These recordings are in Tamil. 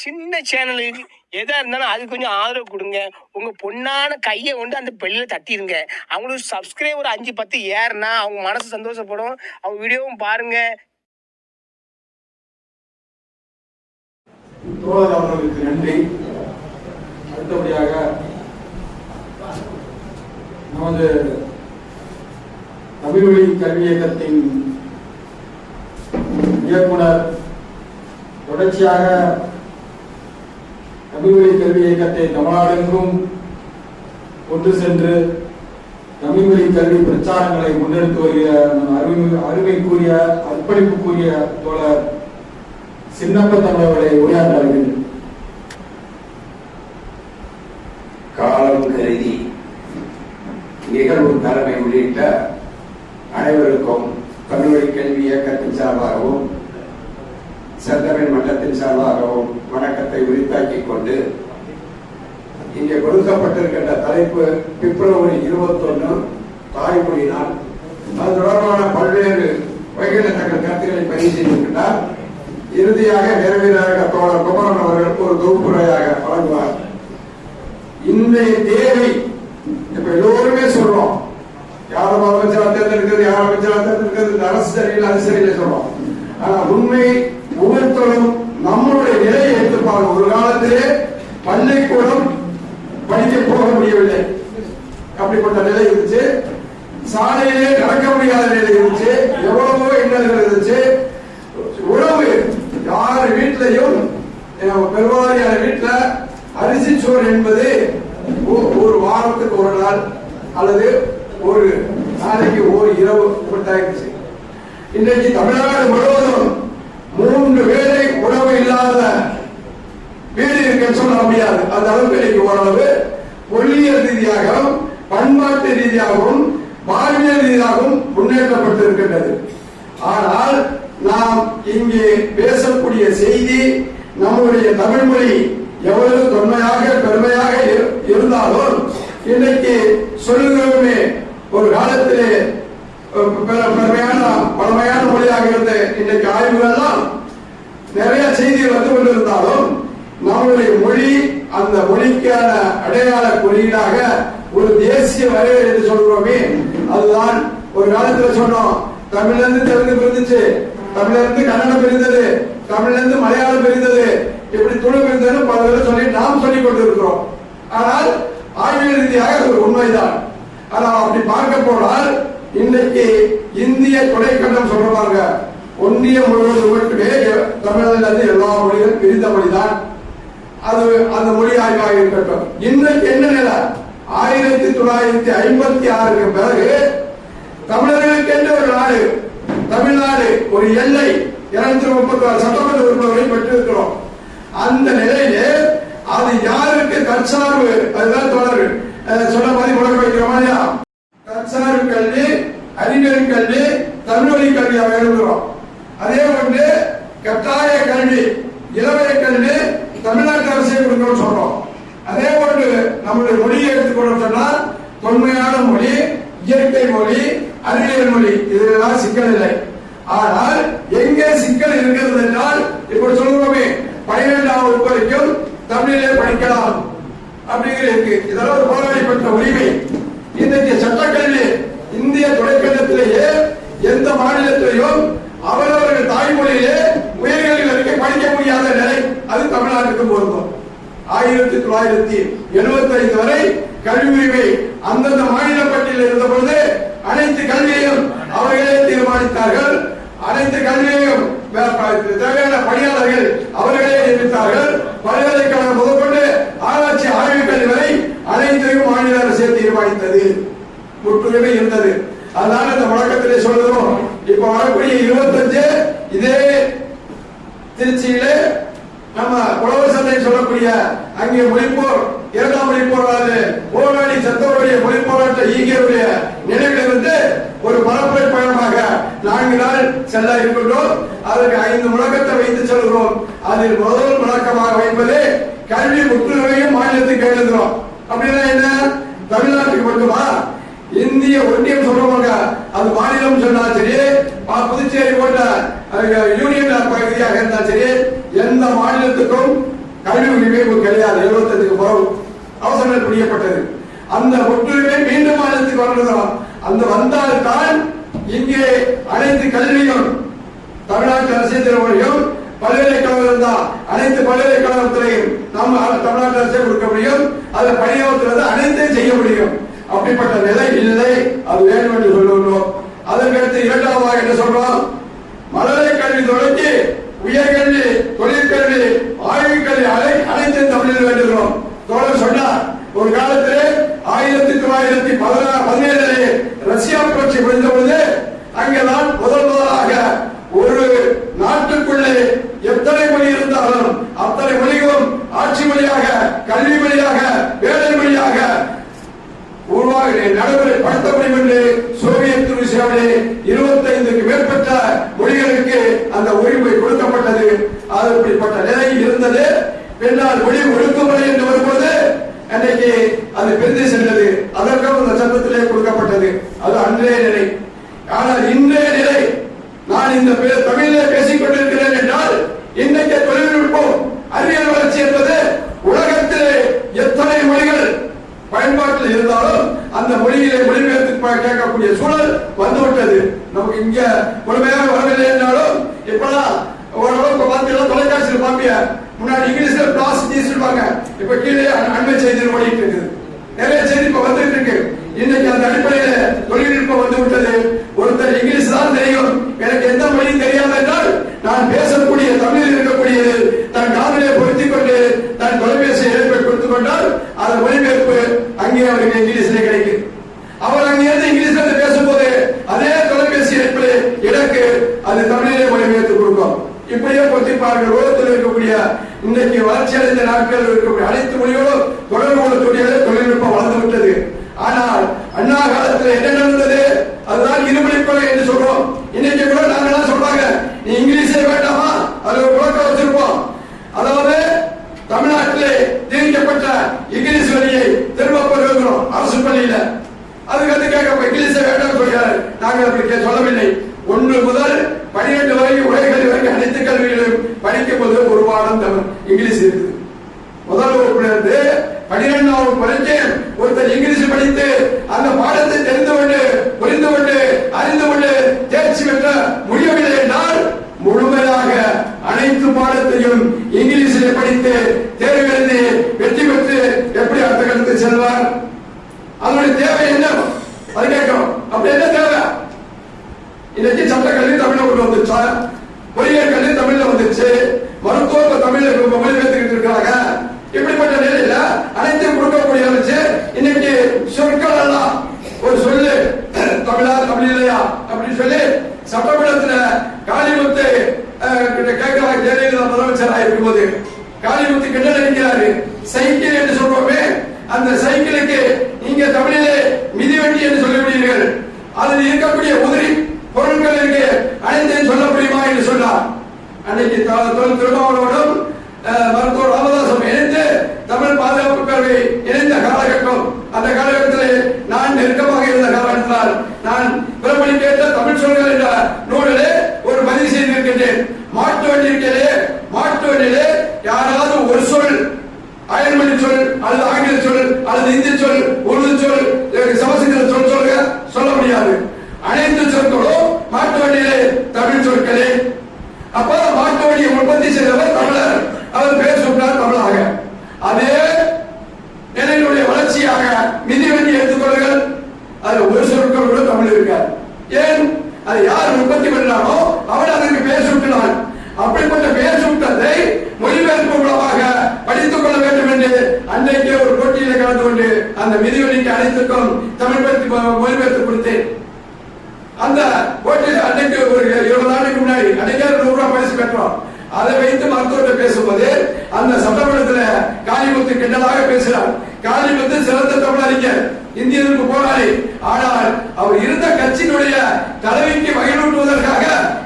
சின்ன சேனலுக்கு எதா இருந்தாலும் அது கொஞ்சம் ஆதரவு கொடுங்க. உங்க பொண்ணான கையை கொண்டு அந்த பெல்லில் தட்டிடுங்க. அவங்களுக்கு சப்ஸ்கிரைபர் 5-10 ஏறுனா அவங்க மனசு சந்தோஷப்படும். அவங்க வீடியோவும் பாருங்க. அவர்களுக்கு நன்றி. அடுத்தபடியாக நமது தமிழ் வழி கல்வி இயக்கத்தின் இயக்குனர் தொடர்ச்சியாக தமிழ் வழி கல்வி இயக்கத்தை தமிழ்நாடெங்கும் கொண்டு சென்று தமிழ் வழி கல்வி பிரச்சாரங்களை முன்னெடுத்து வருகிற அருமைக்குரிய அர்ப்பணிப்புக்குரிய தோழர் சின்னப்ப தமிழர்களை உரையாற்ற வருகின்றனர். காலம் கருதி நிகழ்வு தலைமை உள்ளிட்ட அனைவருக்கும் தமிழ் வழி கல்வி இயக்கத்தின் சார்பாகவும் செந்தமிழ் மன்றத்தின் சார்பாகவும் வணக்கத்தை உரித்தாக்கிக் கொண்டு இங்கே கொடுக்கப்பட்டிருக்கின்ற தலைப்பு பிப்ரவரி 21 தாய்மொழி நாள். அது தொடர்பான பல்வேறு வகையில தங்கள் கருத்துக்களை பதிவு செய்திருக்கிறார். இறுதியாக நிறைவேறாக தோழர் குமரன் அவர்கள் ஒரு தொகுப்புரையாக வழங்குவார். இன்றைய தேவை இப்ப எல்லோருமே சொல்றோம், யாரும் அமைச்சரா தேர்ந்தெடுக்கிறது, யாரும் அமைச்சரா தேர்ந்தெடுக்கிறது, அரசு சரியில்லை அது சரியில்லை சொல்றோம். ஆனா உண்மை ஒவ்வொருத்தரும் நம்மளுடைய நிலையை எடுத்துப்பாங்க. ஒரு காலத்திலே பள்ளிக்கூடம் படிக்க போக முடியவில்லை, அப்படிப்பட்ட நிலை இருந்துச்சு. சாலையிலே நடக்க முடியாத நிலை இருந்துச்சு. எவ்வளவோ இன்னல்கள் இருந்துச்சு. உணவு யார் வீட்டிலையும் பெருவாரியான வீட்டுல அரிசி சோறு என்பது ஒரு வாரத்துக்கு ஒரு நாள் அல்லது ஒரு நாளைக்கு ஒரு இரவு கொடுத்தாயிருச்சு. இன்றைக்கு தமிழ்நாடு முழுவதும் 3 வேளை உணவு இல்லாத வீடு இருக்குன்னு சொல்ல முடியாது. அந்த அளவுக்கு இன்னைக்கு ஓரளவு பொருளியல் ரீதியாகவும் பண்பாட்டு ரீதியாகவும் வாழ்வியல் ரீதியாகவும் முன்னேற்றப்பட்டிருக்கின்றது. ஆனால் நாம் இங்கே பேசக்கூடிய செய்தி நம்முடைய தமிழ் மொழி எவ்வளவு தொன்மையாக பெருமையாக இருந்தாலும் இன்னைக்கு சொல்லுகிறோமே ஒரு காலத்திலே பெருமையான பழமையான மொழியாக இருந்த இன்றைக்கு ஆய்வுகள்லாம் நிறைய செய்திகள் வந்து கொண்டிருந்தாலும் நம்முடைய மொழி அந்த மொழிக்கான அடையாள குறியீடாக ஒரு தேசிய வரையறை என்று சொல்கிறோமே, அதுதான் ஒரு காலத்தில் சொன்னோம். தமிழ்ல இருந்து தெலுங்கு பிரிந்துச்சு, தமிழ்ல இருந்து கன்னடம் பிரிந்தது, தமிழ்ல இருந்து மலையாளம் பிரிந்தது, இப்படி துணை பிரிந்தது பல பேர் சொல்லி நாம் சொல்லிக் கொண்டிருக்கிறோம். ஆனால் ஆய்வியல் ரீதியாக ஒரு உண்மைதான். ஆனால் அப்படி பார்க்க போனால் இன்னைக்கு இந்திய துணைக்கண்டம் சொல்றாங்க, ஒன்றிய முழுவதும் மட்டுமே தமிழ்ல இருந்து எல்லா மொழிகளும் பிரிந்த மொழிதான். அது அந்த மொழி ஆய்வாக இருக்கட்டும். இன்னைக்கு என்ன நிலை? 1956க்கு பிறகு தமிழர்களுக்கு என்று ஒரு நாடு, தமிழ்நாடு ஒரு எல்லை 236 சட்டமன்ற உறுப்பினர்களை பெற்றிருக்கிறோம். அந்த நிலையிலே அது யாருக்கு தற்சார்பு, அதுதான் தொடர் சொன்ன மாதிரி முழக்க வைக்கிற மாதிரியா தற்சார்பு கல்வி, அறிஞர் கல்வி, தமிழ்வழி கல்வியாக எழுதுகிறோம். அதே போன்று கட்டாய கல்வி, இளவய கல்வி தமிழ்நாட்டு அரசை கொடுக்கணும் சொல்றோம். அதே போன்று நம்முடைய மொழியை எடுத்துக்கொள்ள சொன்னால் தொன்மையான மொழி, இயற்கை மொழி, அறிவியல் மொழி, இதெல்லாம் சிக்கல் இல்லை. ஆனால் எங்கே சிக்கல் இருக்கிறது என்றால் இப்படி சொல்லுவோமே 12ஆம் வகுப்பு வரைக்கும் தமிழிலே படிக்கலாம் அப்படிங்கிற இருக்கு. இதெல்லாம் ஒரு போராடி பெற்ற உரிமை. இன்றைக்கு சட்டக்கல்வி இந்திய துணைக்கண்டத்திலேயே எந்த மாநிலத்திலையும் அவரவர்கள் தாய்மொழியிலே உயர்கல்வி வரைக்கும் படிக்க முடியாத நிலை அது தமிழ்நாட்டுக்கு பொருந்தும். 1975 வரை கல்வி உரிமை அந்தந்த மாநில பட்டியலில் இருந்த பொழுது அனைத்து கல்வியையும் அவர்களே தீர்மானித்தார்கள். அனைத்து கல்வியையும் தேவையான பணியாளர்கள் அவர்களே நியமித்தார்கள். பல்கலைக்கழகம் முதற்கொண்டு ஆராய்ச்சி ஆய்வு கல்வி வரை அனைத்தையும் மாநில அரசே தீர்மானித்தது, முற்றுரிமை இருந்தது. அதனால இந்த முழக்கத்திலே சொல்லுகிறோம். இப்ப வரக்கூடிய 25 இதே திருச்சியிலே நம்ம உழவர் சந்தை சொல்லக்கூடிய அங்கே மொழிப்போர் 2ஆம் மொழிப்போராது போராடி செத்தவருடைய மொழிப்போராட்ட ஈகியருடைய நினைவிலிருந்து ஒரு பரப்புரை பயணமாக 4 நாள் செல்ல இருக்கின்றோம். அதற்கு 5 முழக்கத்தை வைத்து செல்கிறோம். அதில் முதல் முழக்கமாக வைப்பது கல்வி முற்றுகையும் மாநிலத்துக்கு எழுதுகிறோம். அப்படின்னா என்ன? தமிழ்நாட்டுக்கு மட்டுமா? இந்திய ஒன்றியம் சொல்றவங்க அது மாநிலம் சொன்னாலும் சரி, புதுச்சேரி போன்ற யூனியன் பகுதியாக இருந்தாலும் சரி, எந்த மாநிலத்துக்கும் கல்வி உரிமை கிடையாது. 75க்கு பிறகு அவசரங்கள் பிடிக்கப்பட்டது. அந்த ஒற்றுமை மீண்டும் மாநிலத்துக்கு வரணும். அந்த வந்தால்தான் இங்கே அனைத்து கல்வியும் தமிழ்நாட்டு அரசியல் பல்கலைக்கழகம் தான். அனைத்து பல்கலைக்கழகத்திலையும் நம்ம தமிழ்நாட்டு அரசே கொடுக்க முடியும். அதை பணியாற்றுவது அனைத்தையும் செய்ய முடியும். அப்படிப்பட்ட நிலை இல்லை. அது வேண்டும் என்று சொல்லுகிறோம். அதற்கடுத்து இரண்டாவதாக என்ன சொல்றோம்? மழலை கல்வி தொடங்கி உயர்கல்வி, தொழிற்கல்வி, ஆய்வுக்கல்வி அனைத்தையும் தமிழில் வேண்டுகிறோம். தோழர் சொன்னார், ஒரு காலத்தில் 1917 ரஷ்யா புரட்சி முடிந்த பொழுது அங்கேதான் முதலாக ஒரு நாட்டுக்குள்ளே எத்தனை மொழி இருந்தாலும் அத்தனை மொழிகளும் ஆட்சி மொழியாக, கல்வி மொழியாக, வேலை மொழியாக நடைமுறைப்படுத்த முடியும் என்று சோவியத் ரஷ்யாவிலே 25க்கு மேற்பட்ட மொழிகளுக்கு அந்த உரிமை கொடுக்கப்பட்டது. அப்படிப்பட்ட நிலை இருந்தது. பின்னால் மொழி ஒழுங்குமுறை என்று வரும்போது அன்றைக்கு அது பிரிந்து சென்றது. அதற்கும் அந்த சட்டத்திலே கொடுக்கப்பட்டது. அது அன்றைய நிலை. ஆனால் இன்றைய நிலை, நான் இந்த தமிழிலே பேசிக் கொண்டிருக்கிறேன் என்றால் இன்றைக்கு தொழில்நுட்பம், அறிவியல் வளர்ச்சி என்பது உலகத்திலே எத்தனை மொழிகள் பயன்பாட்டில் இருந்தாலும் அந்த மொழியிலே மொழிபெயர்த்து கேட்கக்கூடிய சூழல் வந்துவிட்டது. நமக்கு இங்க முழுமையாக வரவில்லை என்றாலும் இப்பெல்லாம் ஓரளவுக்கு பார்த்தீங்கன்னா தொலைக்காட்சியில் பார்ப்பிய முன்னாடி இங்கிலீஷ்ல பிளாஸ் சொல்லுவாங்க. இப்ப கீழே அண்மை செய்தி ஓடிட்டு இருக்குது. நிறைய செய்தி இப்ப வந்துட்டு இருக்கு. இன்னைக்கு அந்த அடிப்படையில தொழில்நுட்பம் வந்து விட்டது. ஒருத்தர் இங்கிலீஷ் தான் தெரியும், எனக்கு எந்த மொழியும் தெரியாது என்றால் நான் பேசக்கூடிய தமிழில் இருக்கக்கூடியது தன் காதலை பொருத்திக் கொண்டு தன் தொலைபேசி இணைப்பை கொடுத்துக் கொண்டால் அது மொழிபெயர்ப்பு அங்கே அவருக்கு இங்கிலீஷ்ல கிடைக்கும். அவர் அங்கிருந்து இங்கிலீஷ்ல பேசும்போது அதே தொலைபேசி இணைப்பில் எனக்கு அது தமிழிலே மொழிபெயர்த்து கொடுக்கும். இப்படியே பொறுத்திப்பார்கள். உலகத்தில் இருக்கக்கூடிய இன்றைக்கு வளர்ச்சி அடைந்த நாட்கள் இருக்கக்கூடிய அனைத்து மொழிகளும் தொடர்பு கொள்ளக்கூடிய தொழில்நுட்பம் வளர்ந்து விட்டது. ஆனால் அண்ணா காலத்தில் என்ன நடந்தது? அதுதான் இருமொழிக் கொள்கை என்று சொல்றோம். இன்னைக்கு கூட நாங்கெல்லாம் சொல்றாங்க, நீ இங்கிலீஷே வேண்டாமா, அது ஒரு புழக்கம் வச்சிருப்போம். அதாவது தமிழ்நாட்டிலே திணிக்கப்பட்ட இங்கிலீஷ் வழியை திரும்ப பெறுகிறோம் அரசு பள்ளியில. அதுக்கு வந்து கேட்க இங்கிலீஷை வேண்டாம் சொல்கிறார். நாங்கள் அப்படி சொல்லவில்லை. 1 முதல் 12 வரை உலகல்வி வரை அனைத்து கல்விகளும் படிக்கும் போது ஒரு பாடம் தமிழ் இங்கிலீஷ் இருக்குது. முதல் வகுப்புல இருந்து 12ஆம் வரைக்கும் ஒருத்தர் இங்கிலீஷ் படித்து அந்த பாடத்தை தெரிந்து கொண்டு, புரிந்து கொண்டு, அறிந்து கொண்டு தேர்ச்சி பெற்ற முடியவில்லை என்றால் முழுமையாக அனைத்து பாடத்தையும் இங்கிலீஷிலே படித்து தேர்வு எழுதி வெற்றி பெற்று எப்படி அடுத்த கட்டத்துக்கு செல்வார்? அதனுடைய தேவை என்ன? அது கேட்கிறோம். அப்படி என்ன தேவை? இன்னைக்கு சட்டக்கல்வி தமிழ்ல கொண்டு வந்துச்சா, பொறியியல் கல்வி தமிழ்ல வந்துச்சு, மருத்துவ தமிழ்ல மொழிபெயர்த்துக்கிட்டு இருக்காங்க. இப்படிப்பட்ட நிலையில அனைத்தையும் கொடுக்கக்கூடிய இன்னைக்கு சொற்கள் எல்லாம் ஒரு சொல்லு தமிழா தமிழ் இல்லையா அப்படின்னு சொல்லி சட்டமன்றத்துல காளிமுத்து கேட்கிறாங்க. ஜெயலலிதா முதலமைச்சராக இருக்கும் போது காளிமுத்து கிட்ட நினைக்கிறாரு, சைக்கிள் என்று சொல்றோமே அந்த சைக்கிளுக்கு நீங்க தமிழிலே மிதிவண்டி என்று சொல்லிவிடுவீர்கள், அதில் இருக்கக்கூடிய உதிரி பொருட்கள் இருக்கு, அனைத்தையும் சொல்ல முடியுமா என்று சொன்னார். அன்னைக்கு திருமாவளவனும் மருத்துவர் ராமதாசும் இணைந்து தமிழ் பாதுகாப்பு பேரவை இணைந்த காலகட்டம். அந்த காலகட்டத்தில் நான் நெருக்கமாக இருந்த காரணத்தினால் நான் பிறமொழி கேட்ட தமிழ் சொல்கள் என்ற நூலிலே ஒரு பதிவு செய்திருக்கின்றேன். மாட்டு வண்டி இருக்கிறே, மாட்டு வண்டியிலே யாராவது ஒரு சொல் அயல்மொழி சொல் அல்லது ஆங்கில சொல் அல்லது இந்தி சொல், உருது சொல், சமஸ்கிருத சொல் சொல்ல முடியாது. அனைத்து சொற்களும் மாட்டு வண்டியிலே தமிழ் சொற்களே. அப்ப மாட்டு வண்டியை உற்பத்தி செய்தவர் தமிழர், அவர் பேர் சொன்னார் தமிழாக. அதே நிலையினுடைய வளர்ச்சியாக மிதிவண்டி எடுத்துக்கொள்ளுங்கள், அது ஒரு சொற்கள் கூட தமிழ் இருக்காது. ஏன்? அது யார் உற்பத்தி பண்ணாரோ அவர் அதற்கு பேர் சுட்டினார். அப்படிப்பட்ட பேர் சுட்டத்தை மொழிபெயர்ப்பு மூலமாக படித்துக் கொள்ள வேண்டும் என்று அன்றைக்கு ஒரு போட்டியில கலந்து கொண்டு அந்த மிதிவண்டிக்கு அனைத்துக்கும் தமிழ் மொழிபெயர்த்து கொடுத்தேன். அந்த போட்டியில் அன்றைக்கு ஒரு 20 ஆண்டுக்கு முன்னாடி அன்றைக்கே 100 ரூபாய் பரிசு பெற்றோம். அதை வைத்து மருத்துவர்கள் பேசும்போது அந்த சட்டமன்றத்தில் காளிமுத்து கிண்டலாக பேசினார். காளிமுத்து சிறந்த தமிழறிஞர், இந்தியருக்கு போராளி. ஆனால் அவர் இருந்த கட்சியினுடைய தலைவிக்கு மகிழ்வூட்டுவதற்காக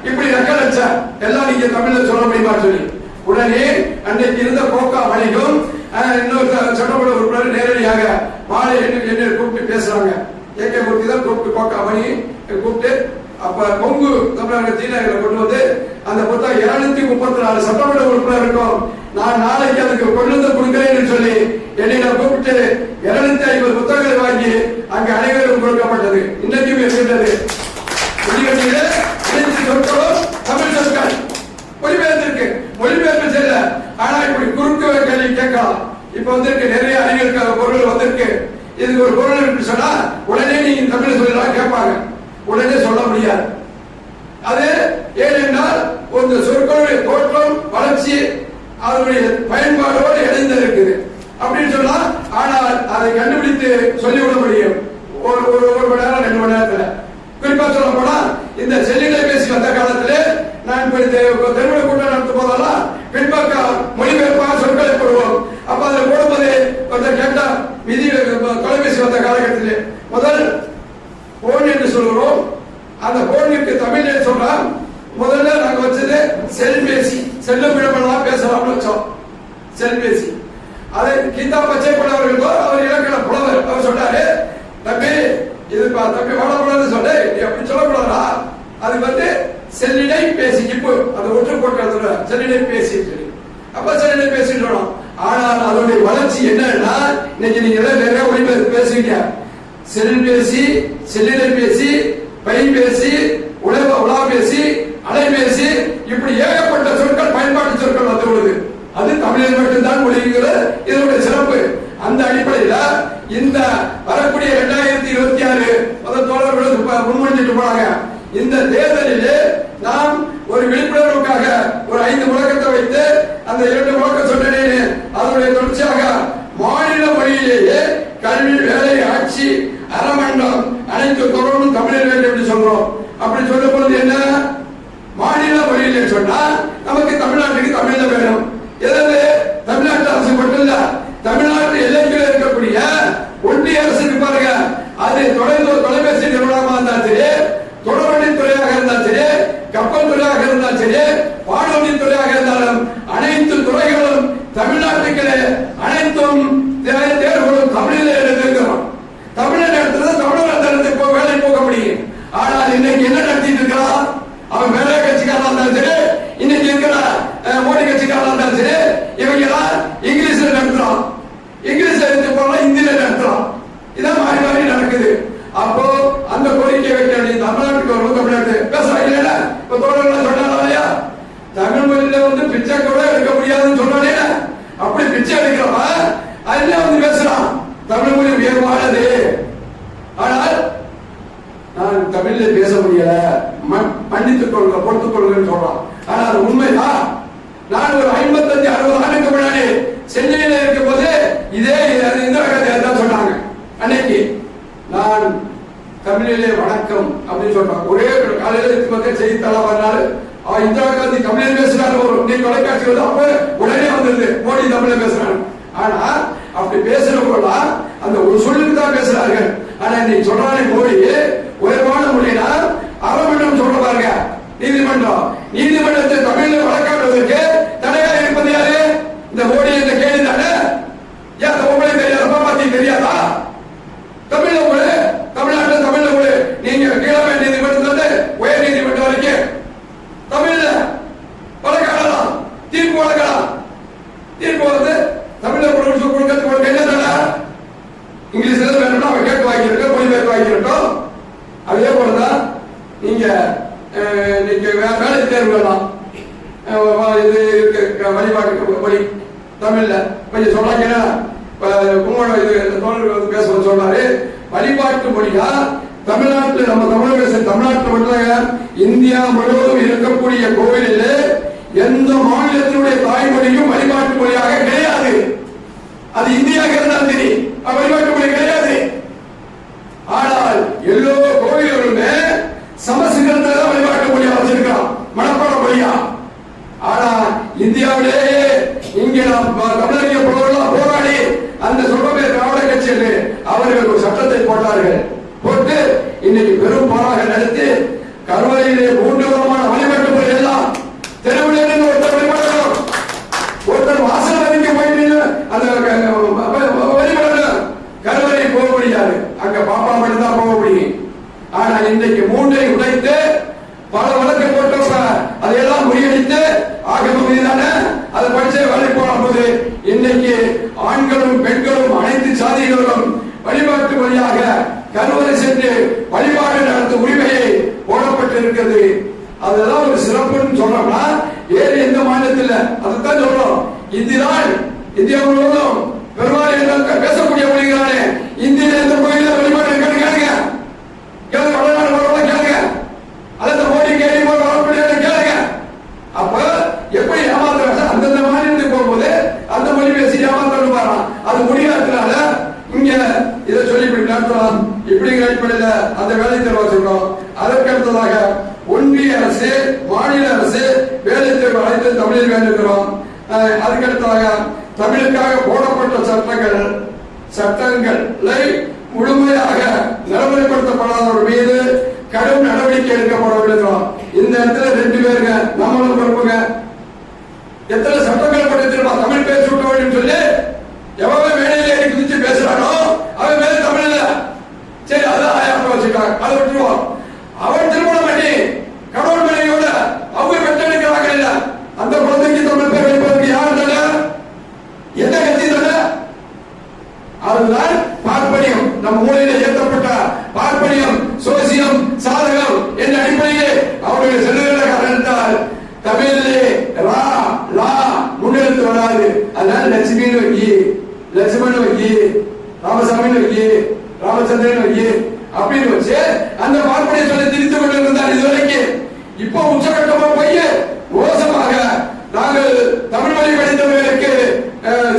இப்படி ரெக்கலச்சார். எல்லாம் நீங்க தமிழ்ல சொல்ல முடியுமா சொல்லி உடனே அன்றைக்கு இருந்த கோக்கா மணிக்கும் இன்னொரு சட்டமன்ற உறுப்பினர் நேரடியாக மாலை என்ன கூப்பிட்டு பேசுறாங்க. ஏகே மூர்த்தி தான் கூப்பிட்டு கோக்கா மணி கூப்பிட்டு அப்ப கொங்கு தமிழக தீநகரை கொண்டு வந்து அந்த மொத்தம் 234 சட்டமன்ற உறுப்பினர் இருக்கும். நான் நாளைக்கு அதுக்கு கொண்டு வந்து கொடுக்கிறேன் சொல்லி என்னை கூப்பிட்டு 250 புத்தகங்களை வாங்கி அங்கு அனைவரும் கொடுக்கப்பட்டது. இன்னைக்கும் இருக்கின்றது. சொற்களும் தமிழ் சொற்கள் மொழிபெயர்ந்திருக்கு. மொழிபெயர்ப்பு செல்ல ஆனா இப்படி குறுக்கு கேள்வி கேட்கலாம். இப்ப வந்திருக்கு நிறைய அறிஞர்கள் பொருள் வந்திருக்கு. இதுக்கு ஒரு பொருள் என்று சொன்னா உடனே நீங்க தமிழ் சொல்லலாம் கேட்பாங்க. உடனே சொல்ல முடியாது. அது ஏனென்றால் ஒரு சொற்களுடைய தோற்றம் வளர்ச்சி அதனுடைய பயன்பாடோடு இணைந்திருக்குது அப்படின்னு சொன்னா. ஆனால் அதை கண்டுபிடித்து சொல்லிவிட முடியும் ஒரு மணி நேரம் 2 மணி நேரத்துல. குறிப்பா சொல்ல போனா இந்த செல்லிலை பேசி வந்த காலத்திலே நான் தெருவிட கூட்டம் நடத்தும் போதெல்லாம் பின்பக்கம் மொழிபெயர்ப்பாக சொற்களை போடுவோம். அப்ப அதில் போடும்போது ஒருத்தர் கேட்டா விதி தொலைபேசி வந்த காலகட்டத்திலே முதல் போன் என்று சொல்கிறோம். அந்த போனுக்கு தமிழ் சொல்றா முதல்ல நாங்க வச்சது செல்பேசி. செல்லும் இடமெல்லாம் பேசலாம்னு வச்சோம் செல்பேசி. அதை கீதா பச்சை புலவர்களுக்கோ அவர் இலக்கண புலவர் அவர் சொன்னாரு, தம்பி இது தம்பி வாழக்கூடாதுன்னு சொன்ன அப்படி சொல்லக்கூடாதா, அது செல்லிடை பேசி. இப்போ அது ஒற்று போட்டு செல்லிடை பேசி சொல்லி அப்ப செல்லிடை பேசி சொல்லணும். ஆனால் அதனுடைய வளர்ச்சி என்னன்னா இன்னைக்கு நீங்க நிறைய மொழிபெயர்ப்பு பேசுவீங்க. செல்பேசி, செல்லிடை பேசி, பைபேசி, உலா பேசி, அலைபேசி, இப்படி ஏகப்பட்ட சொற்கள் பயன்பாட்டு சொற்கள் வந்து உள்ளது. அது தமிழில் மட்டும்தான் மொழிகிற இதனுடைய சிறப்பு. அந்த அடிப்படையில் இந்த வரக்கூடிய 2026 தோழர்கள் முன்மொழிஞ்சிட்டு போனாங்க. இந்த தேர்தலில் நாம் ஒரு விழிப்புணர்வுக்காக ஒரு 5 முழக்கத்தை வைத்து அந்த 2 முழக்கம் சொன்னேன். அதனுடைய தொடர்ச்சியாக மாநில மொழியிலேயே கல்வி, வேலை, ஆட்சி, அறமண்டம் அனைத்து துறையும் தமிழில் வேண்டும் என்று சொல்றோம். அப்படி சொல்லும் பொழுது என்ன, மாநில மொழியிலே சொன்னா நமக்கு தமிழ்நாட்டுக்கு தமிழ்ல வேணும். எதாவது தமிழ்நாட்டு அரசு மட்டும் இல்ல, தமிழ்நாட்டு எல்லைக்குள்ள இருக்கக்கூடிய ஒன்றிய அரசுக்கு பாருங்க, அது தொலைபேசி நிறுவனமா இருந்தாலும் சரி, தொடர்வண்டி துறையாக இருந்தாலும் சரி, கப்பல் துறையாக இருந்தாலும் சரி, வானொலி துறையாக இருந்தாலும் அனைத்து துறைகளும் தமிழ்நாட்டுக்கு அனைத்தும் தேர்வுகளும் தமிழில் எழுதுகிறோம். தமிழ் நடத்துறது தமிழர் அந்த இடத்துக்கு வேலை போக முடியும். ஆனால் இன்னைக்கு என்ன நடத்திட்டு இருக்கிறான், அவன் வேலை கட்சிக்காரா இருந்தாலும் சரி, இன்னைக்கு இருக்கிற மோடி கட்சிக்காரா இருந்தாலும் சரி, இவங்க எல்லாம் இங்கிலீஷ்ல நடத்துறோம், இங்கிலீஷ்ல எடுத்து போறோம், ஹிந்தியில நடத்துறோம். இதான் மாறி மாறி நடக்குது. அப்போ அந்த கோரிக்கை வைக்க வேண்டிய தமிழ்நாட்டுக்கு ஒரு தமிழ்நாட்டு பேசுறாங்க. இப்ப தோழர்கள் சொன்னாங்க இல்லையா, தமிழ் மொழியில பிச்சை கூட எடுக்க முடியாதுன்னு சொன்னானே, அப்படி பிச்சை எடுக்கிறவ அதுல பேசுறான் தமிழ் மொழி உயர்வானது. ஆனால் நான் தமிழ்ல பேச முடியல, மன்னித்துக் கொள்க, பொறுத்துக் கொள்ளுங்கன்னு சொல்றான். ஆனா அது உண்மைதான். நான் ஒரு 55-60 ஆண்டுக்கு முன்னாடி சென்னையில இருக்கும் போது இதே இந்திரா காந்தி தான் சொன்னாங்க. அன்னைக்கு நான் தமிழிலே வணக்கம் அப்படின்னு சொல்றான். ஒரே காலையில செய்தித்தாள வரனால இந்திரா காந்தி தமிழில் பேசுறாரு. ஒரு தொலைக்காட்சி வந்து அப்ப உடனே வந்தது மோடி தமிழ்ல பேசுறாங்க. ஆனா அப்படி பேசுறவங்க அந்த ஒரு சொல்லுக்கு தான் பேசுறார்கள். ஆனா இன்னைக்கு சொல்றானே மோடி உயர்வான மொழினா அறமன்றம் சொல்ற பாருங்க, நீதிமன்றம். நீதிமன்றத்தை தமிழில் வழக்காடுவதற்கு தடையா இருப்பது யாரு? இந்த மோடி என்ற கேள்வி தானே. ஏன் அந்த உங்களை தெரியாதப்பா மாத்தி தெரியாதா? தமிழ்ல கூட தமிழ்நாட்டில் தமிழ்ல கூட நீங்க கீழமை நீதிமன்றத்தை உயர் நீதிமன்றம் வரைக்கும் தமிழ்ல வழக்காடலாம், தீர்ப்பு வழங்கலாம். தீர்ப்பு வந்து தமிழ்ல கொடுக்க என்ன தடை? இங்கிலீஷ்ல வேணும்னா அவன் கேட்டு வாங்கிருக்கோம், மொழிபெயர்ப்பு வாங்கிருக்கோம். அதே போலதான் நீங்க வேலை தேர்வு வேணாம், இது வழிபாட்டு மொழி தமிழ்ல கொஞ்சம் சொல்றாங்க. தோழர்கள் பேச சொல்றாரு, வழிபாட்டு மொழியா தமிழ்நாட்டில் நம்ம தமிழ்நாட்டில் மட்டும் இந்தியா முழுவதும் இருக்கக்கூடிய கோவிலில் எந்த மாநிலத்தினுடைய தாய்மொழியும் வழிபாட்டு மொழியாக கிடையாது. அது இந்தியாக இருந்தாலும் சரி வழிபாட்டு மொழி கிடையாது. ஆனால் எல்லோ கோவில்களுமே சமஸ்கிருதத்தை வழிபாட்டு மொழியா வச்சிருக்கான், மனப்பாட மொழியா. ஆனா இந்தியாவிலேயே இங்கே நாம் தமிழக புலவர்களாம் போராடி அந்த சொல்றமே திராவிட கட்சி அவர்கள் ஒரு சட்டத்தை போட்டார்கள். போட்டு இன்னைக்கு பெரும் போராக நடத்தி கருவறையிலே 3 விதமான வழிபாட்டு முறை எல்லாம் தெருவில் ஒருத்தர் வழிபாடணும், ஒருத்தர் வாசல் வரைக்கும் போயிட்டு அந்த வழிபாடணும். கருவறை போக முடியாது, அங்க பாப்பா மட்டும் தான் போக முடியும். ஆனா இன்றைக்கு 3ஐ உடைத்து பல வழக்கு போட்டப்ப அதையெல்லாம் முறியடித்து ஆகம மீதான அதை படிச்சு வேலை போன போது இந்தியா முழுவதும் பெரும்பாலும் பேசக்கூடிய மொழிகளானே இந்தியில எந்த கோயில வழிபாடு கேளுங்க, வடநாடு வரவங்க கேளுங்க, அல்லது மோடி கேள்வி போல வரக்கூடிய கேளுங்க. அப்ப எப்படி ஏமாத்துறாங்க? அந்தந்த மாநிலத்துக்கு போகும்போது அந்த மொழி பேசி ஏமாத்தணும் பாருங்க. அது முடியாததுனால இங்க இதை சொல்லி இப்படி நடத்தலாம், இப்படிங்கிற அடிப்படையில அந்த வேலை தேர்வு வச்சிருக்கோம். அதற்கு அடுத்ததாக ஒன்றிய அரசு மாநில அரசு வேலை தேர்வு அழைத்து தமிழில் வேண்டுகிறோம். அதுக்கடுத்ததாக தமிழுக்காக போடப்பட்ட சட்டங்களை முழுமையாக நடைமுறைப்படுத்தப்படாதவர் மீது கடும் நடவடிக்கை எடுக்கப்பட வேண்டும். இந்த இடத்துல 2 பேருங்க நம்மளும் பொறுப்புங்க. எத்தனை சட்டங்கள் படுத்திருப்பா தமிழ் பேச விட்ட வேண்டும் சொல்லி எவ்வளவு வேலையில ஏறி குதிச்சு பேசுறானோ அவன் மேல தமிழ் இல்ல. சரி, அதான் ஆயாப்ப வச்சுட்டாங்க, அதை விட்டுருவோம். அவன் திருமணம் பண்ணி கடவுள் மனைவியோட அவங்க பெற்றெடுக்கிறாங்க இல்ல, அந்த குழந்தைக்கு தமிழ் பேர் வைப்பதற்கு யார் தடை? எந்த கட்சி தடை? அதுதான் பார்ப்பனியம். நம் மூலையில ஏற்றப்பட்ட பார்ப்பனியம், சோசியம், சாதகம் என்ற அடிப்படையிலே அவருடைய செல்லுகிற காரணத்தால் தமிழிலே ரா லா முன்னெடுத்து வராது. அதனால லட்சுமின்னு வைக்கி, லட்சுமணன் வைக்கி, ராமசாமின்னு வைக்கி, ராமச்சந்திரன் வைக்கி அப்படின்னு வச்சு அந்த பார்ப்பனிய சொல்லை திரித்து கொண்டு இருந்தார் இதுவரைக்கும். இப்போ உச்சகட்டமா போய் மோசமாக நாங்கள் தமிழ் மொழி படித்தவர்களுக்கு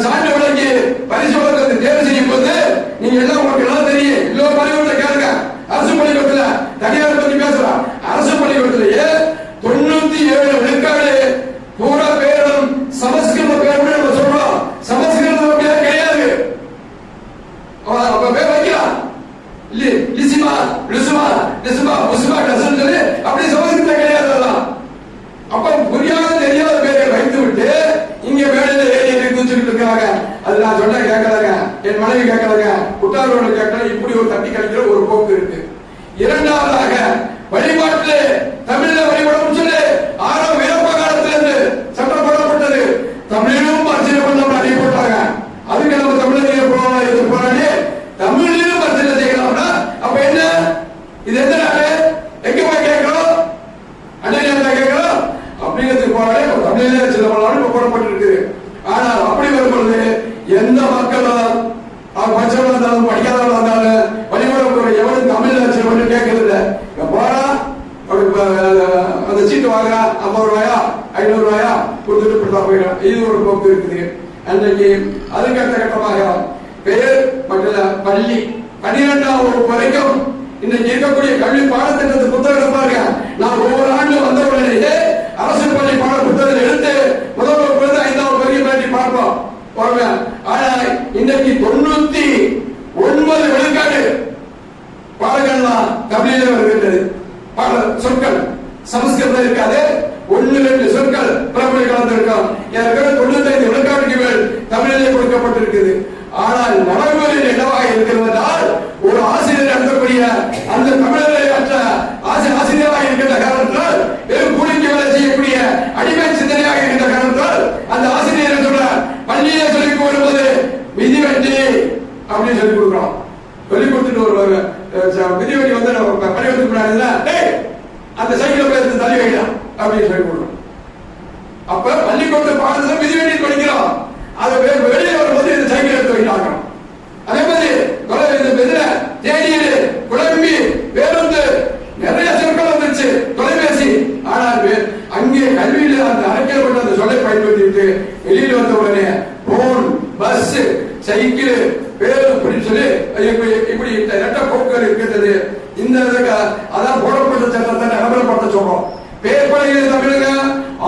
சான்று வழங்கி பரிசு வழங்கத்தை தேர்வு செய்யும் போது நீங்க எல்லாம் உங்களுக்கு எல்லாம் தெரியும். இன்னொரு பள்ளிக்கூடத்தில் கேளுங்க, அரசு பள்ளிக்கூடத்துல தனியார் பத்தி பேசலாம். அரசு பள்ளிக்கூடத்திலேயே 97 விழுக்காடு பூரா பேரும் சமஸ்கிருத பேர் நம்ம சொல்றோம். சமஸ்கிருதம் அப்படியே கிடையாது. அப்ப பேர் வைக்கலாம் லிசிமா லிசுமா லிசுமா உசுமா டசன் சொல்லி அப்படி சமஸ்கிருதம் கிடையாது. அதெல்லாம் அப்ப புரியாத தெரியாத பேரை வைத்து விட்டு இங்க மேடையில ஏறி குதிச்சுட்டு இருக்காங்க. அது நான் சொன்ன கேட்கலங்க, என் மனைவி கேட்கலங்க, குட்டாரோடு கேட்கல. இப்படி ஒரு தட்டி கழிக்கிற ஒரு போக்கு இருக்கு. இரண்டாவதாக வழிபாட்டிலே தமிழ்ல வழிபடும் சொல்லி 6ஆம் வீரப்ப காலத்திலிருந்து சட்டம் போடப்பட்டது. தமிழிலும் அர்ச்சனை பண்ண அறிய போட்டாங்க. அதுக்கு நம்ம தமிழக போராடி தமிழிலும் அர்ச்சனை செய்யலாம்னா அப்ப என்ன? இது எந்த நாடு? எங்க போய் கேட்கிறோம்? அண்ணன் கேட்கிறோம் அப்படிங்கிறதுக்கு போராடி தமிழிலே சில நாடு போடப்பட்டிருக்கு. ஆனால் அப்படி வரும்பொழுது எந்த மக்களும் பச்சவர்கள் இருந்தாலும் படிக்காதவர்கள் இருந்தாலும் வழிபாடு எவனும் தமிழ்ல அர்ச்சனை கேட்கறது இல்லை. போறா அந்த சீட்டு வாங்குறா 50 ரூபாயா 500 ரூபாயா கொடுத்துட்டு போயிடும். இது ஒரு போக்கு இருக்குது. அன்றைக்கு அதுக்கு அடுத்த கட்டமாக பெயர் மற்றும் பள்ளி 12ஆம் வகுப்பு வரைக்கும் இன்னைக்கு இருக்கக்கூடிய கல்வி பாடத்திட்டத்தை புத்தகம் பாருங்க. நான் ஒவ்வொரு ஆண்டும் வந்த உடனேயே அரசு பள்ளி பாட புத்தகத்தை எடுத்து முதல் வகுப்பு 5ஆம் வகுப்பு வரைக்கும் பற்றி பார்ப்போம். ஆனால் இன்னைக்கு 99 விழுக்காடு பாடங்கள்லாம் தமிழிலே வருகின்றது. சொற்கள் சமஸ்கிருதம் இருக்காது. 1-2 சொற்கள் பிரபல கலந்திருக்கும். 95 விழுக்காட்டுக்கு மேல் தமிழிலே கொடுக்கப்பட்டிருக்குது. ஆனால் நடைமுறையில் என்னவாக இருக்கிறதால் ஒரு ஆசிரியர் நடத்தக்கூடிய அந்த தமிழரை மற்ற ஆசிரியராக இருக்கின்ற காரணத்தால் வெறும் கூலிக்கு வேலை செய்யக்கூடிய அடிமை சிந்தனையாக இருக்கின்ற காரணத்தால் அந்த ஆசிரியர் சொல்றார், பள்ளியை சொல்லிக் வரும்போது விதி வெட்டி அப்படின்னு சொல்லிக் கொடுக்கிறோம். சொல்லிக் கொடுத்துட்டு வருவாங்க. விதி வெட்டி வந்து பள்ளிக்கூடத்துக்கு முன்னாடி அந்த சைக்கிளை போய் தள்ளி வைக்கலாம் அப்படின்னு சொல்லி கொடுக்கிறோம். அப்ப பள்ளிக்கூட பாடத்துல விதி வெட்டி படிக்கிறோம். அதை வெளியே வரும்போது இந்த சைக்கிள் எடுத்து வைக்கிறாங்க. அதே மாதிரி தேடியது குழம்பி பேருந்து நிறைய சொற்கள் வந்துருச்சு, தொலைபேசி. ஆனால் அங்கே கல்வியில் அந்த அரைக்கப்பட்ட அந்த சொல்லை பயன்படுத்திட்டு வெளியில் வந்த உடனே போன், பஸ், சைக்கிள், பேருந்து சொல்லி இப்படி இரட்ட போக்குகள் இருக்கின்றது. இந்த அதான் போடப்பட்ட சட்டத்தை நடைமுறைப்படுத்த சொல்றோம். பேர் பலகையில் தமிழக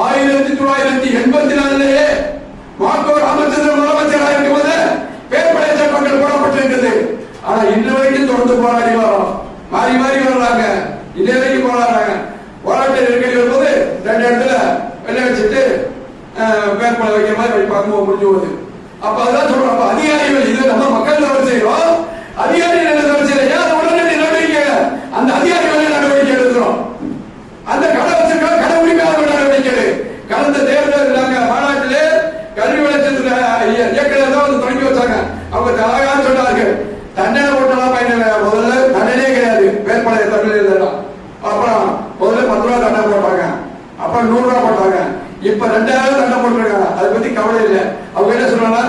1984 மாக்கோ ராமச்சந்திரன் முதலமைச்சராக இருக்கும்போது பேர் பழைய சட்டங்கள் போடப்பட்டிருக்கிறது. ஆனா இன்று வரைக்கும் தொடர்ந்து போராடி வரோம். மாறி மாறி வர்றாங்க, இதே வரைக்கும் போராடுறாங்க. போராட்டம் நெருக்கடி வரும்போது 2 இடத்துல வெள்ளை வச்சுட்டு பேர் பழ வைக்கிற மாதிரி வைப்பாங்க, முடிஞ்சு போகுது. அப்ப அதான் சொல்றோம். அப்ப அதிகாரிகள் இது நம்ம மக்கள் தவறு செய்யறோம், அதிகாரிகள் தவறு செய்யற உடனடி நடவடிக்கை அந்த அதிகாரிகள் நடவடிக்கை எடுக்கிறோம். அந்த கடை வச்சிருக்க கடை உரிமையாளர்கள் நடவடிக்கை. கடந்த தேர்தல் மாநாட்டிலே கல்வி வளர்ச்சத்துல இயக்குநர் தான் வந்து தொடங்கி வச்சாங்க. அவங்க அழகா சொன்னார்கள், தண்டனை போட்டலாம் பயனில்லை. முதல்ல தண்டனையே கிடையாது பேர் பழைய தமிழ் எழுதலாம். அப்புறம் முதல்ல 10 ரூபா தண்டனை போட்டாங்க, அப்புறம் 100 ரூபா போட்டாங்க, இப்ப 2000 தண்டனை போட்டிருக்காங்க. அதை பத்தி கவலை இல்லை. அவங்க என்ன சொல்றாங்க,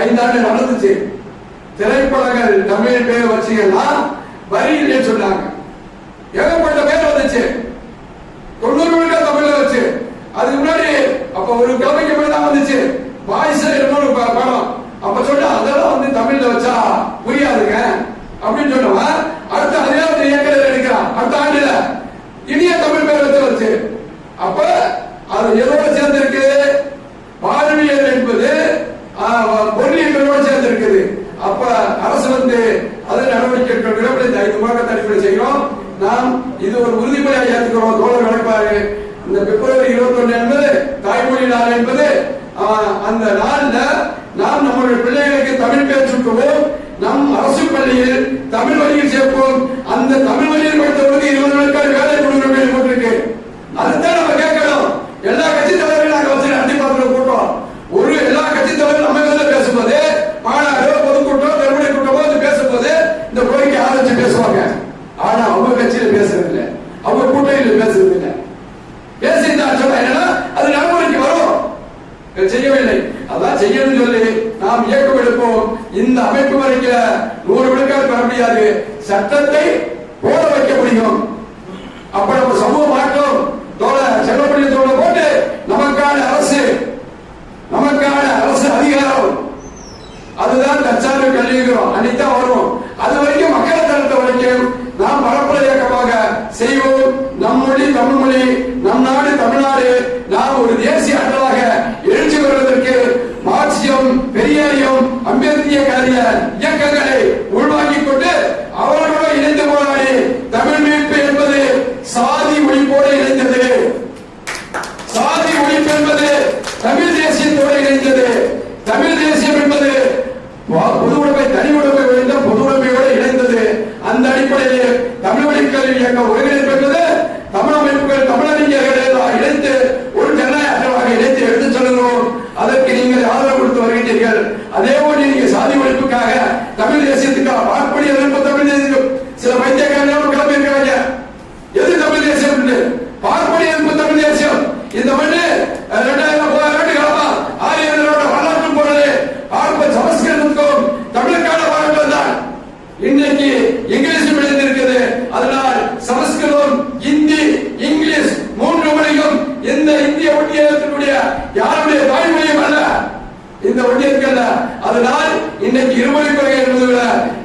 5 ஆண்டு நடந்துச்சு. திரைப்படங்கள் தமிழ் பேர் வச்சீங்கன்னா வரி இல்லைன்னு சொன்னாங்க. ஏகப்பட்ட பேர் வந்துச்சு. 90 தமிழ்ல வச்சு. அதுக்கு முன்னாடி அப்ப ஒரு கிழமைக்கு மேல தான் வந்துச்சு. வாய்ஸ் என்னமோ படம். அப்ப சொன்னா அதெல்லாம் வந்து தமிழ்ல வச்சா புரியாதுங்க அப்படின்னு சொன்னவன் அடுத்த அதே இயக்கத்தில் எடுக்கிறான். அடுத்த ஆண்டுல இனிய தமிழ் பேர் வச்சு. அப்ப அது எதோட சேர்ந்து இருக்கு? வாழ்வியல் என்பது பொருளியலோடு சேர்ந்து இருக்குது. அப்ப அரசு வந்து அதை நடவடிக்கை எடுக்கிற இந்த 5 மாதத்தை அடிப்படை செய்கிறோம். நாம் இது ஒரு உறுதிமொழியாக ஏற்றுக்கிறோம். தோழர் நடப்பாரு. இந்த பிப்ரவரி 21 என்பது தாய்மொழி நாள் என்பது அந்த நாள்ல நாம் நம்முடைய பிள்ளைகளுக்கு தமிழ் பேர் சுட்டுவோம். நம் அரசு பள்ளியில் தமிழ் வழியில் சேர்ப்போம். அந்த தமிழ் வழியில் படித்தவர்களுக்கு 20 விழுக்காடு வேலை கொடுக்கணும் போட்டிருக்கு. அதுதான் நம்ம கேட்கணும். எல்லா கட்சி தலைவர்களும் நாங்க வச்சு நடத்தி பார்க்கிற கூட்டம். ஒரு எல்லா கட்சி தலைவரும் நம்ம மேல பேசும்போது மாநாடு பொதுக்கூட்டம் பெருமொழி கூட்டமோ பேசும்போது இந்த கோரிக்கை ஆரம்பிச்சு பேசுவாங்க. ஆனா அவங்க கட்சியில பேசுறது இல்லை, அவங்க கூட்டணியில பேசுறது இல்லை. பேசியிருந்தா சொல்ல என்னன்னா அது நடைமுறைக்கு வரும். செய்யவில்லை. அதான் செய்யணும்னு சொல்லி நாம் இயக்கம் எடுப்போம். இந்த அமைப்பு வரைக்கும் 100 விழுக்காடு பெற முடியாது. சட்டத்தை போட வைக்க முடியும். அப்ப நம்ம சமூக மாற்றம் செல்லப்பள்ளி தோழ போட்டு நமக்கான அரசு அதிகாரம் அதுதான் தற்சார்பு கல்விக்கிறோம். அன்னைத்தான் வரும். அது வரைக்கும் மக்களை தரத்த வரைக்கும் நாம் பரப்புரை இயக்கமாக செய்வோம். நம் மொழி தமிழ் மொழி, நம் நாடு தமிழ்நாடு. நாம் ஒரு தேசிய அட்டலாக எழுச்சி வருவதற்கு மார்க்சியம், பெரியாரியம், அம்பேத்கரிய இயக்கங்களை உள்வாங்கிக் கொண்டு அவர்களோடு இணைந்து போராடி தமிழ் மீட்பு என்பது சாதி ஒழிப்போடு இணைந்தது. சாதி ஒழிப்பு என்பது தமிழ் தேசியத்தோடு இணைந்தது. தமிழ் தேசியம் என்பது பொது உடைமை, தனி உடைமை விழுந்த பொது உடைமையோடு இணைந்தது. அந்த அடிப்படையில் தமிழ் வழி கல்வி இயக்கம் ஒருங்கிணைப்பது தமிழ் அமைப்புகள் தமிழறிஞர்களை இணைத்து ஒரு ஜனநாயகமாக இணைத்து எடுத்துச் செல்கிறோம். அதற்கு நீங்கள் ஆதரவு கொடுத்து வருகின்றீர்கள். அதே போல நீங்க சாதி ஒழிப்புக்காக தமிழ் தேசியத்துக்காக வாக்குப்படி எதிர்ப்பு தமிழ் தேசியம் சில வைத்தியக்காரர்கள் கிளம்பி இருக்காங்க. எது தமிழ் தேசியம் என்று பார்ப்படி எதிர்ப்பு தமிழ் தேசியம். இந்த மண்ணு 2000 ஆண்டு காலமா ஆரியர்களோட வரலாற்று போறது பார்ப்ப சமஸ்கிருதத்துக்கும் தமிழுக்கான வரலாற்று தான். இன்னைக்கு இங்கிலீஷ் விளைந்திருக்கிறது. அதனால் சமஸ்கிருதம், இந்தி, இங்கிலீஷ் 3 மொழியும் இந்த இந்திய ஒன்றியத்தினுடைய யாருடைய தாய்மொழியும் அல்ல, இந்த ஒன்றியத்துக்கு அல்ல. அதனால் இன்னைக்கு இருமொழி கொள்கை என்பது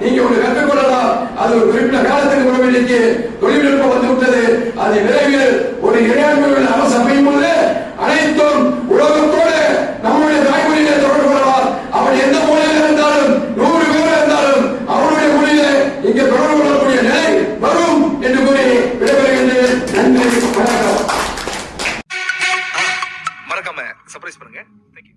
நீங்க ஒன்று கற்றுக்கொள்ளலாம். அது ஒரு குறிப்பிட்ட காலத்துக்கு முன்பு இன்னைக்கு தொழில்நுட்பம் வந்து விட்டது. அது விரைவில் ஒரு இறையாண்மை அரசு அமையும் போது அனைத்தும் உலகத்தோடு நம்முடைய தாய்மொழியிலே தொடர்பு கொள்ளலாம். அவன் எந்த மொழியில் இருந்தாலும் 100 பேர் இருந்தாலும் அவருடைய மொழியிலே இங்கே தொடர்பு கொள்ளக்கூடிய நிலை வரும் என்று கூறி விடைபெறுகின்றேன். நன்றி, வணக்கம். மறக்காம சர்ப்ரைஸ் பண்ணுங்க. தேங்க்யூ.